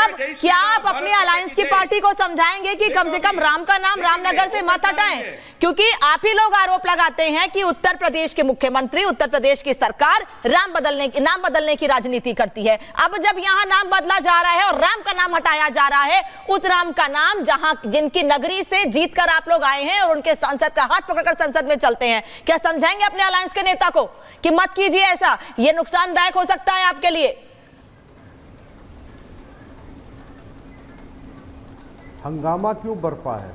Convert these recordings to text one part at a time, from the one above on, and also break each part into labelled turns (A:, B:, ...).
A: क्या आप अपनी अलायंस की पार्टी को समझाएंगे कि कम से कम राम का नाम रामनगर से मत हटाएं? क्योंकि आप ही लोग आरोप लगाते हैं कि उत्तर प्रदेश के मुख्यमंत्री, उत्तर प्रदेश की सरकार नाम बदलने की राजनीति करती है। अब जब यहां नाम बदला जा रहा है और राम का नाम हटाया जा रहा है, उस राम का नाम जहां जिनकी नगरी से जीतकर आप लोग आए हैं और उनके सांसद का हाथ पकड़कर संसद में चलते हैं, क्या समझाएंगे अपने अलायंस के नेता को कि मत कीजिए ऐसा, ये नुकसानदायक हो सकता है आपके लिए?
B: हंगामा क्यों बरपा है?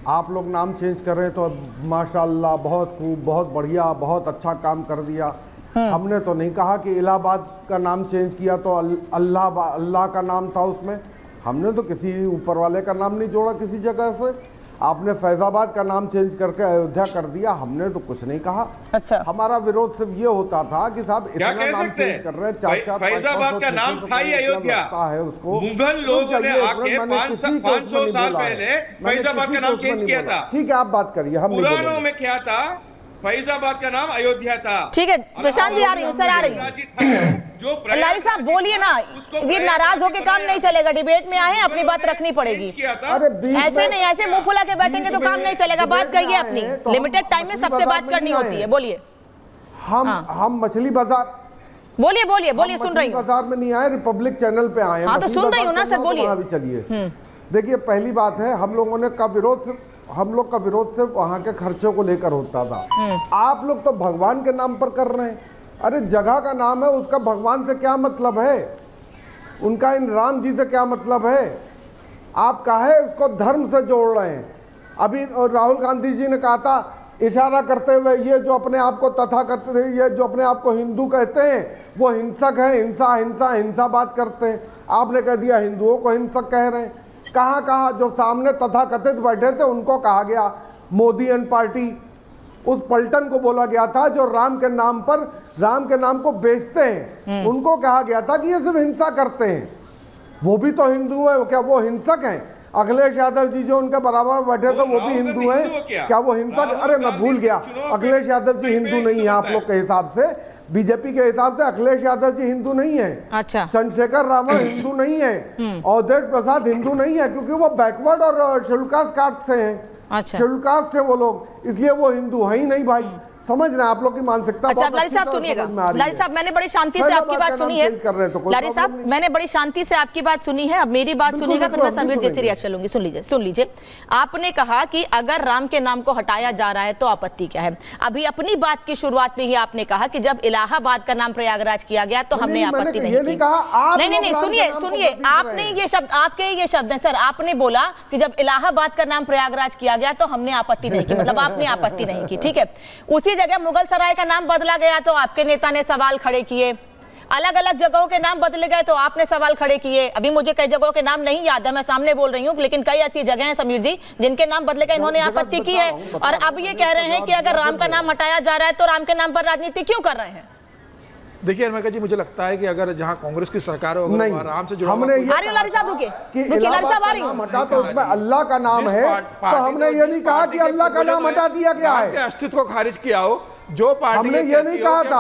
B: आप लोग नाम चेंज कर रहे हैं तो माशाल्लाह, बहुत खूब, बहुत बढ़िया, बहुत अच्छा काम कर दिया। हमने तो नहीं कहा कि इलाहाबाद का नाम चेंज किया तो अल्लाह का नाम था उसमें। हमने तो किसी ऊपर वाले का नाम नहीं जोड़ा किसी जगह से। आपने फैजाबाद का नाम चेंज करके अयोध्या कर दिया, हमने तो कुछ नहीं कहा।
A: अच्छा,
B: हमारा विरोध सिर्फ ये होता था कि साहब इतना नाम चेंज कर रहे हैं।
C: फैजाबाद का नाम था ही अयोध्या है, उसको मुगल लोगों ने आके 500 साल पहले फैजाबाद का नाम चेंज किया था।
B: ठीक है, आप बात करिए। हम
C: पुरानों में क्या था? फैजाबाद का नाम अयोध्या था।
A: ठीक है, प्रशांत जी आ रही हूँ, सर आ रही हूँ। जो लारी साहब बोलिए ना, ये नाराज होके काम नहीं चलेगा। डिबेट में आए, अपनी बात रखनी पड़ेगी। ऐसे नहीं, ऐसे मुंह फुला के बैठेंगे तो काम नहीं चलेगा। बात करिए अपनी, लिमिटेड टाइम में सबसे बात करनी होती है। बोलिए।
B: हम मछली बाजार,
A: बोलिए सुन रही हूँ।
B: बाजार में नहीं आए, रिपब्लिक चैनल पे आए।
A: हाँ तो सुन रही हूँ ना सर, बोलिए।
B: चलिए देखिए, पहली बात है, हम लोग का विरोध सिर्फ वहां के खर्चों को लेकर होता था। आप लोग तो भगवान के नाम पर कर रहे हैं। अरे जगह का नाम है, उसका भगवान से क्या मतलब है? उनका इन राम जी से क्या मतलब है? आप काहे उसको धर्म से जोड़ रहे हैं? अभी राहुल गांधी जी ने कहा था, इशारा करते हुए, ये जो अपने आप को तथाकथित, ये जो अपने आप को हिंदू कहते हैं वो हिंसक है, हिंसा बात करते हैं। आपने कह दिया हिंदुओं को हिंसक कह रहे हैं। कहा जो सामने तथाकथित बैठे थे उनको कहा गया मोदी एंड पार्टी। उस पलटन को बोला गया था जो राम के नाम को बेचते हैं, उनको कहा गया था कि ये सिर्फ हिंसा करते हैं। वो भी तो हिंदू है, क्या वो हिंसक हैं? अखिलेश यादव जी जो उनके बराबर बैठे थे वो भी हिंदू हैं, क्या वो हिंसक? अरे मैं भूल गया, अखिलेश यादव जी हिंदू नहीं है आप लोग के हिसाब से, बीजेपी के हिसाब से अखिलेश यादव जी हिंदू नहीं है।
A: अच्छा,
B: चंद्रशेखर रावण हिंदू नहीं है, अवधेश प्रसाद हिंदू नहीं है, क्योंकि वो बैकवर्ड और शेड्यूल कास्ट कास्ट से हैं।
A: अच्छा,
B: शेड्यूल कास्ट है वो लोग, इसलिए वो हिंदू है ही नहीं भाई। समझ रहे हैं आप लोग की मानसिकता।
A: अच्छा, लारी साहब सुनिएगा। लारी साहब, मैंने बड़ी शांति से आपकी बात सुनी है। लारी साहब, मैंने बड़ी शांति से आपकी बात सुनी है। अब मेरी बात सुनिएगा, फिर मैं समीर जी से रिएक्शन लूंगी। सुन लीजिए। आपने कहा कि अगर राम के नाम को हटाया जा रहा है तो आपत्ति क्या है? अभी अपनी बात की शुरुआत में ही आपने कहा कि जब इलाहाबाद का नाम प्रयागराज किया गया तो हमने आपत्ति नहीं की। नहीं, सुनिए, आपने ये शब्द, आपके ये शब्द है सर। आपने बोला कि जब इलाहाबाद का नाम प्रयागराज किया गया तो हमने आपत्ति नहीं की, मतलब आपने आपत्ति नहीं की। ठीक है, उसी जगह मुगल सराय का नाम बदला गया तो आपके नेता ने सवाल खड़े किए। अलग अलग जगहों के नाम बदले गए तो आपने सवाल खड़े किए। अभी मुझे कई जगहों के नाम नहीं याद है, मैं सामने बोल रही हूँ, लेकिन कई ऐसी जगह हैं समीर जी जिनके नाम बदले गए, इन्होंने आपत्ति की है। और अब ये कह रहे हैं कि अगर राम का नाम हटाया जा रहा है तो राम के नाम पर राजनीति क्यों कर रहे हैं?
D: देखिए अनमेका जी, मुझे लगता है कि अगर जहाँ कांग्रेस की सरकार हो, आराम से जुड़ा,
B: हमने
A: लारी साहब रुकिए, लारी साहब आ रही हूँ।
B: हटा तो उसमें अल्लाह का नाम है, तो हमने ये नहीं कहा कि अल्लाह का नाम हटा दिया गया है,
D: अस्तित्व को खारिज किया हो। जो पार्टी
B: हमने ये नहीं कहा था,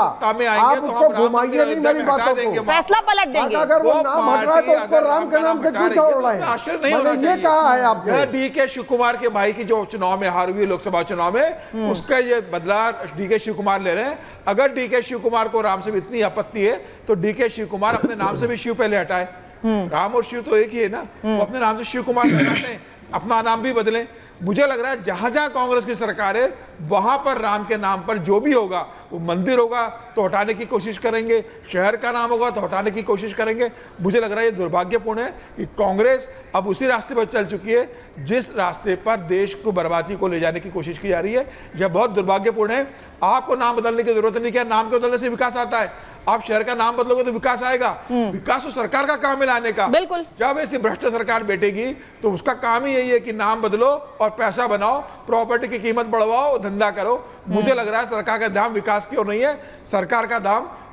B: आप उसको घुमाइए नहीं मेरी बातों को,
A: फैसला पलट देंगे।
B: अगर वो नाम हट रहा है तो उसको राम के नाम से क्यों छोड़ रहे हैं? मैंने ये कहा है आपको।
D: डीके शिव कुमार के भाई की जो चुनाव में हार हुई लोकसभा चुनाव में, उसका ये बदला डीके शिव कुमार ले रहे हैं। अगर डीके शिव कुमार को राम से इतनी आपत्ति है तो डीके शिव कुमार अपने नाम से भी शिव पहले हटाए। राम और शिव तो एक ही है ना, वो अपने नाम से शिव कुमार हटाते हैं, अपना नाम भी बदले। मुझे लग रहा है जहां जहां कांग्रेस की सरकार है वहां पर राम के नाम पर जो भी होगा, वो मंदिर होगा तो हटाने की कोशिश करेंगे, शहर का नाम होगा तो हटाने की कोशिश करेंगे। मुझे लग रहा है ये दुर्भाग्यपूर्ण है कि कांग्रेस अब उसी रास्ते पर चल चुकी है जिस रास्ते पर देश को बर्बादी को ले जाने की कोशिश की जा रही है। यह बहुत दुर्भाग्यपूर्ण है। आपको नाम बदलने की जरूरत नहीं, क्या नाम के बदलने से विकास आता है? आप शहर का नाम बदलोगे तो विकास आएगा? विकास तो सरकार का काम है लाने का।
A: बिल्कुल।
D: जब ऐसी भ्रष्ट सरकार बैठेगी तो उसका काम ही यही है कि नाम बदलो और पैसा बनाओ, प्रॉपर्टी की कीमत बढ़वाओ, धंधा करो। मुझे लग रहा है सरकार का ध्यान विकास की ओर नहीं है, सरकार का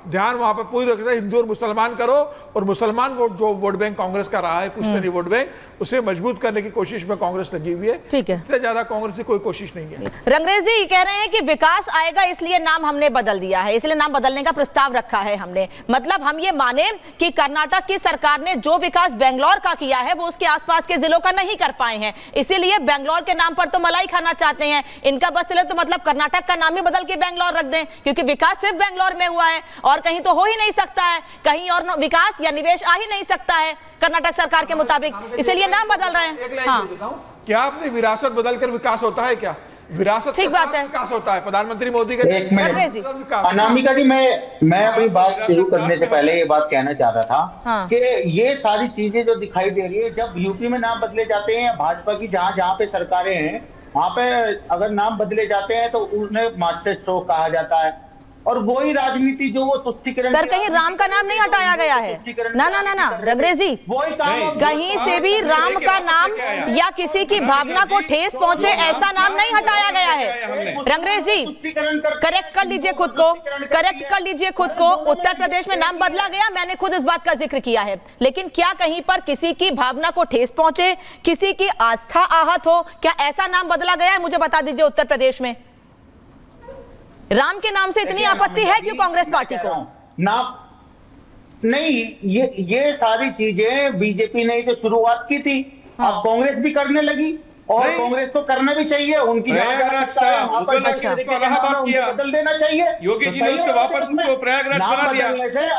D: ध्यान वहां पर पूरी तरह से हिंदू और मुसलमान करो और मुसलमान वोट जो वोट बैंक कांग्रेस का रहा है, पुश्तैनी वोट बैंक, उसे मजबूत करने की कोशिश में कांग्रेस लगी हुई है।
A: ठीक है,
D: इससे ज्यादा कांग्रेस की कोई कोशिश नहीं है।
A: रंगरेज जी कह रहे हैं कि विकास आएगा इसलिए नाम हमने बदल दिया है, इसलिए नाम बदलने का प्रस्ताव रखा है हमने। मतलब हम ये माने कि कर्नाटक की सरकार ने जो विकास बेंगलोर का किया है वो उसके आसपास के जिलों का नहीं कर पाए हैं, इसीलिए बेंगलोर के नाम पर तो मलाई खाना चाहते हैं। इनका बस चले तो मतलब कर्नाटक का नाम ही बदल के बेंगलोर रख दें, क्योंकि विकास सिर्फ बेंगलोर में हुआ है और कहीं तो हो ही नहीं सकता है, कहीं और विकास या निवेश आ ही नहीं सकता है कर्नाटक सरकार के मुताबिक, इसलिए नाम बदल रहे हैं। हाँ,
D: क्या आपने विरासत बदलकर विकास होता है क्या? विरासत
A: ठीक बात है,
D: विकास होता है। प्रधानमंत्री मोदी के
E: अनामिका जी, मैं अपनी बात शुरू करने से पहले ये बात कहना चाह रहा था कि ये सारी चीजें जो दिखाई दे रही है, जब यूपी में नाम बदले जाते हैं भाजपा की, जहां जहां पे सरकारें हैं वहां पे अगर नाम बदले जाते हैं तो उन्हें मास्टर स्ट्रोक कहा जाता है। और वही राजनीति जो वो तुष्टिकरण,
A: सर कहीं राम का नाम नहीं हटाया गया है, ना ना ना ना रंगरेज जी, कहीं से भी राम का नाम या किसी की भावना को ठेस पहुंचे ऐसा नाम नहीं हटाया गया है। रंगरेज जी करेक्ट कर लीजिए खुद को, करेक्ट कर लीजिए खुद को। उत्तर प्रदेश में नाम बदला गया, मैंने खुद इस बात का जिक्र किया है, लेकिन क्या कहीं पर किसी की भावना को ठेस पहुंचे, किसी की आस्था आहत हो, क्या ऐसा नाम बदला गया है? मुझे बता दीजिए उत्तर प्रदेश में राम के नाम से इतनी आपत्ति है क्यों कांग्रेस पार्टी को?
E: ना नहीं, ये सारी चीजें बीजेपी ने जो शुरुआत की थी, अब कांग्रेस भी करने लगी और कांग्रेस तो करना भी चाहिए। उनकी बदल देना चाहिए,
C: योगी जी ने उसको वापस उसको प्रयागराज बना दिया।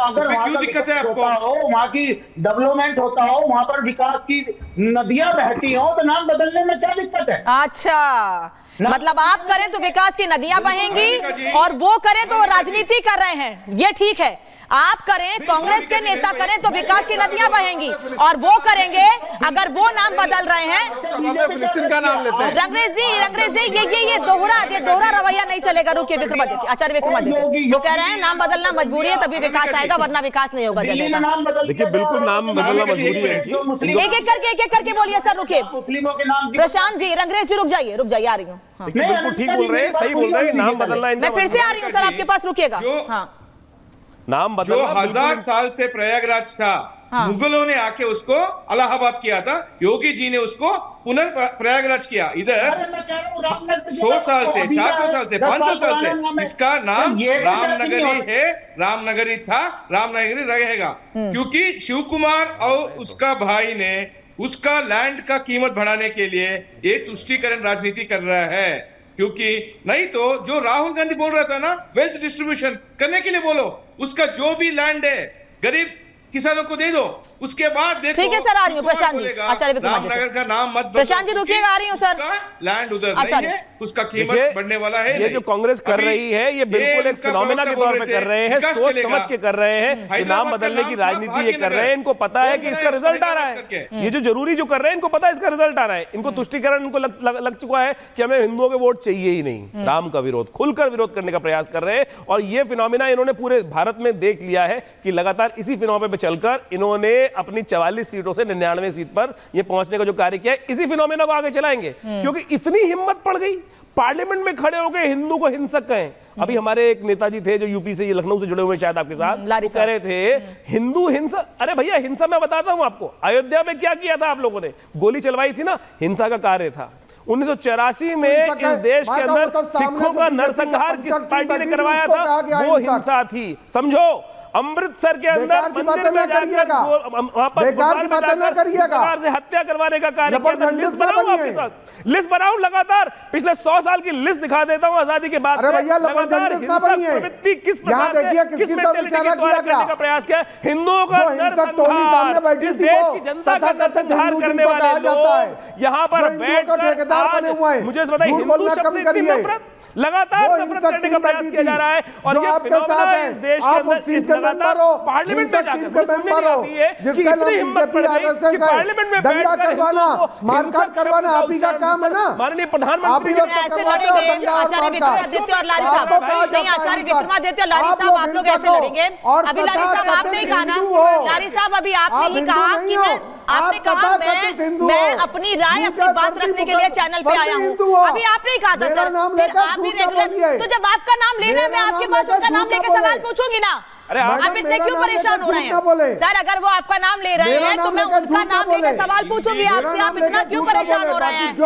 E: अगर क्यों दिक्कत है आपको? वहाँ की डेवलपमेंट होता हो, वहाँ पर विकास की नदियां बहती हो, तो नाम बदलने में क्या दिक्कत है?
A: अच्छा, मतलब आप करें तो विकास की नदियां बहेंगी और वो करें तो राजनीति कर रहे हैं, ये ठीक है। आप करें, कांग्रेस के नेता करें तो विकास की नदियां बहेंगी, और वो करेंगे अगर वो नाम बदल रहे हैं।
D: फिलिस्तीन का नाम लेते हैं।
A: रंगरेज जी ये दोहरा रवैया नहीं चलेगा। रुकिए विक्रमादित्य, आचार्य विक्रमादित्य वो कह रहे हैं नाम बदलना मजबूरी है, तभी विकास आएगा, वरना विकास नहीं होगा।
F: देखिए बिल्कुल नाम बदलना मजबूरी है।
A: एक एक करके बोलिए सर, रुकिए प्रशांत जी, रंगरेज जी रुक जाइए आ रही हूँ।
F: बिल्कुल ठीक बोल रहे हैं, सही बोल रहे हैं, नाम बदलना।
A: मैं फिर से आ रही हूँ सर आपके पास, रुकिएगा। हाँ,
C: नाम बदलना जो 1000 साल से प्रयागराज था, मुगलों ने आके उसको इलाहाबाद किया था, योगी जी ने उसको पुनर्प्रयागराज किया। इधर 100 साल से, 400 साल से, 500 साल से इसका नाम रामनगरी है, रामनगरी था, रामनगरी रहेगा, क्योंकि शिव कुमार और उसका भाई ने उसका लैंड का कीमत बढ़ाने के लिए ये तुष्टीकरण राजनीति कर रहा है। क्योंकि नहीं तो जो राहुल गांधी बोल रहा था ना, वेल्थ डिस्ट्रीब्यूशन करने के लिए बोलो, उसका जो भी लैंड है गरीब किसानों को दे दो, उसके बाद देखो।
A: ठीक है सर, आ रही हूँ प्रशांत जी, आचार्य
C: रामनगर का नाम मत
A: प्रशांत जी रुकिएगा, आ रही हूँ सर।
C: लैंड उधर नहीं है, उसका कीमत बढ़ने वाला है।
F: ये जो कांग्रेस कर रही है ये बिल्कुल एक फिनोमेना के तौर पे कर रहे हैं, सोच समझ के कर रहे हैं, नाम बदलने की राजनीति ये कर रहे हैं। इनको पता है कि इसका रिजल्ट आ रहा है, ये जो जरूरी जो कर रहे हैं इनको पता है इसका रिजल्ट आ रहा है। इनको तुष्टीकरण इनको लग चुका है कि हमें हिंदुओं के वोट चाहिए ही नहीं। राम का विरोध, खुलकर विरोध करने का प्रयास कर रहे हैं, और ये फिनोमेना इन्होंने पूरे भारत में देख लिया है कि लगातार इसी फिनोमेना पे चलकर इन्होंने अपनी 44 सीटों से 99 सीट पर ये पहुंचने का जो कार्य किया है, इसी फिनोमेना को आगे चलाएंगे। क्योंकि इतनी हिम्मत पड़ गई, पार्लियामेंट में खड़े हो गए हिंदू को हिंसक कहें। अभी हमारे एक नेताजी थे जो यूपी से, लखनऊ से जुड़े हुए शायद आपके साथ, कह रहे थे हिंदू हिंसा। अरे भैया हिंसा मैं बताता हूं आपको, अयोध्या में क्या किया था आप लोगों ने, गोली चलवाई थी ना, हिंसा का कार्य था। 1984 में इस देश के अंदर सिखों का नरसंहार किस पार्टी ने करवाया था, वो हिंसा थी, समझो। अमृतसर के अंदर मंदिर में जाकर वहां पर से हत्या करवाने का कार्य किया था। लिस्ट बनाऊं आपके साथ, लिस्ट बनाऊं लगातार, पिछले 100 साल की लिस्ट दिखा देता हूं आजादी के बाद से। लगातार हिंसक प्रवृत्ति किस प्रकार से, किस मेंटालिटी के द्वारा करने का प्रयास किया, हिंदुओं का नरसंहार, इस देश की जनता का नरसंहार करने वाले लोग यहाँ पर बैठकर, मुझे बताइए हिंदू शब्द से इतनी नफरत, लगातार नफरत करने का प्रयास किया जा रहा है। और ये फिनोमेना इस देश के अंदर इस लगातार पार्लियामेंट में जाकर कि इतनी हिम्मत पड़ गई कि पार्लियामेंट में बैठकर मारकाट करवाना आप ही का काम है ना। माननीय प्रधानमंत्री
A: ऐसे लड़ेंगे आचार्य विक्रमादित्य और लारी साहब, नहीं आचार्य विक्रमादित्य और लारी साहब आप लोग ऐसे लड़ेंगे। अभी लारी साहब आपने ही कहा ना, लारी साहब अभी आपने ही कहा कि आपने कहा मैं अपनी राय, अपनी बात रखने के लिए चैनल पे आया हूँ। अभी आपने ही कहा था सर, फिर आप भी रेगुलर, तो जब आपका नाम लेना है मैं आपके पास उनका नाम लेके सवाल पूछूंगी ना।
F: अरे
A: आप इतने क्यों परेशान हो रहे हैं सर? अगर वो आपका नाम ले रहे हैं तो मैं उनका नाम लेकर सवाल पूछूंगी आपसे, आप इतना क्यों परेशान हो रहे हैं?